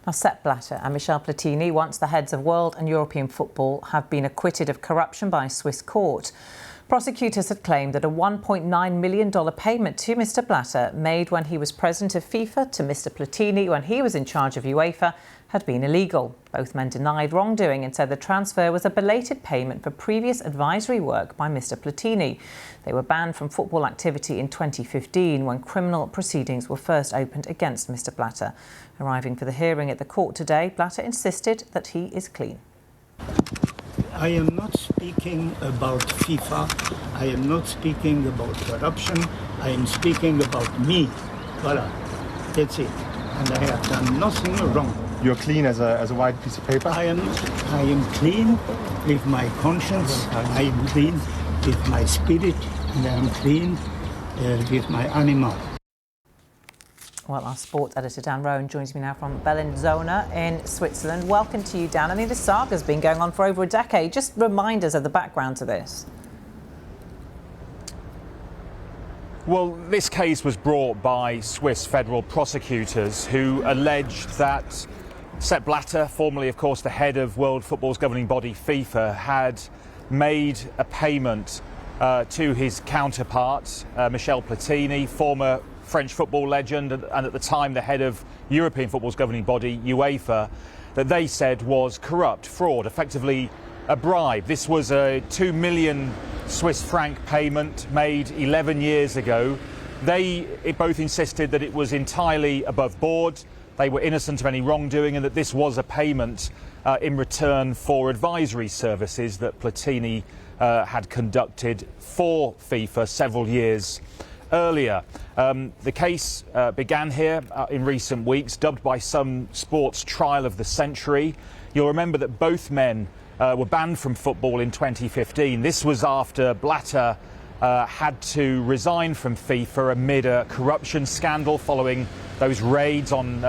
Now, Sepp Blatter and Michel Platini, once the heads of world and European football, have been acquitted of corruption by a Swiss court. Prosecutors had claimed that a $1.9 million payment to Mr Blatter, made when he was president of FIFA to Mr Platini when he was in charge of Uefa, had been illegal. Both men denied wrongdoing and said the transfer was a belated payment for previous advisory work by Mr Platini. They were banned from football activity in 2015 when criminal proceedings were first opened against Mr Blatter. Arriving for the hearing at the court today, Blatter insisted that he is clean. I am not speaking about FIFA, I am not speaking about corruption, I am speaking about me. Voilà, that's it. And I have done nothing wrong. You're clean as a white piece of paper? I am clean with my conscience, I am clean with my spirit, and I am clean with my animal. Well, our sports editor Dan Rowan joins me now from Bellinzona in Switzerland. Welcome to you, Dan. I mean, this saga's been going on for over a decade. Just remind us of the background to this. Well, this case was brought by Swiss federal prosecutors who alleged that Sepp Blatter, formerly, of course, the head of world football's governing body FIFA, had made a payment to his counterpart, Michel Platini, former French football legend and at the time the head of European football's governing body, Uefa, that they said was corrupt, fraud, effectively a bribe. This was a 2 million Swiss franc payment made 11 years ago. They both insisted that it was entirely above board, they were innocent of any wrongdoing, and that this was a payment in return for advisory services that Platini had conducted for FIFA several years earlier. The case began here in recent weeks, dubbed by some sports trial of the century. You'll remember that both men were banned from football in 2015. This was after Blatter had to resign from FIFA amid a corruption scandal following those raids on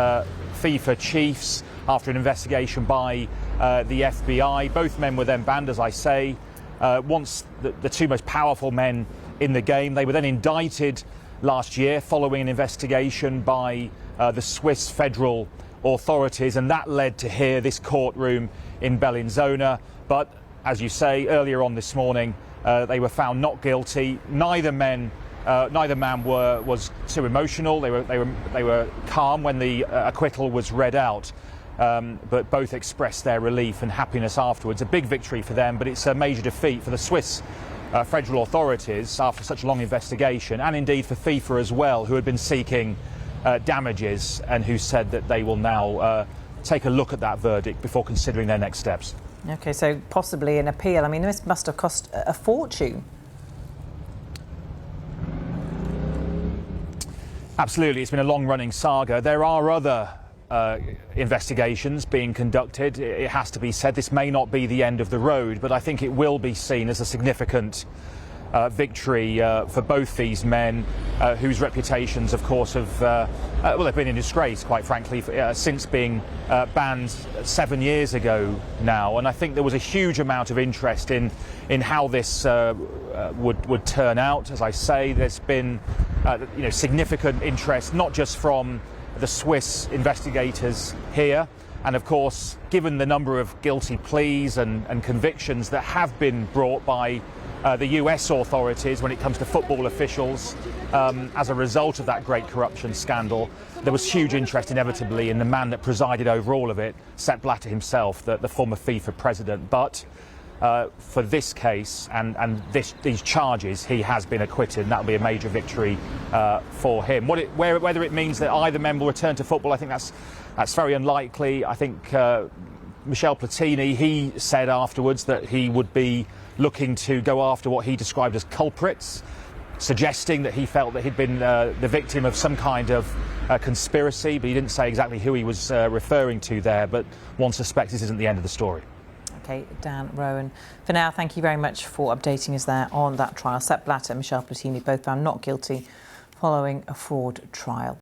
FIFA chiefs after an investigation by the FBI. Both men were then banned, as I say. Once the two most powerful men in the game. They were then indicted last year following an investigation by the Swiss federal authorities, and that led to here, this courtroom in Bellinzona. But as you say, earlier on this morning, they were found not guilty. Neither man was too emotional. They were calm when the acquittal was read out. But both expressed their relief and happiness afterwards. A big victory for them, but it's a major defeat for the Swiss federal authorities after such a long investigation, and indeed for FIFA as well, who had been seeking damages and who said that they will now take a look at that verdict before considering their next steps. OK, so possibly an appeal. I mean, this must have cost a fortune. Absolutely, it's been a long-running saga. There are other investigations being conducted. It has to be said this may not be the end of the road, but I think it will be seen as a significant victory for both these men, whose reputations, of course, have well, they've been in disgrace, quite frankly, since being banned 7 years ago now. And I think there was a huge amount of interest in how this would turn out. As I say, there's been significant interest, not just from the Swiss investigators here, and of course, given the number of guilty pleas and convictions that have been brought by the US authorities when it comes to football officials as a result of that great corruption scandal, there was huge interest inevitably in the man that presided over all of it, Sepp Blatter himself, the former FIFA president. But for this case and these charges, he has been acquitted, and that'll be a major victory for him. Whether it means that either men will return to football, I think that's very unlikely. I think Michel Platini, he said afterwards that he would be looking to go after what he described as culprits, suggesting that he felt that he'd been the victim of some kind of conspiracy, but he didn't say exactly who he was referring to there. But one suspects this isn't the end of the story. OK, Dan Rowan. For now, thank you very much for updating us there on that trial. Sepp Blatter and Michel Platini both found not guilty following a fraud trial.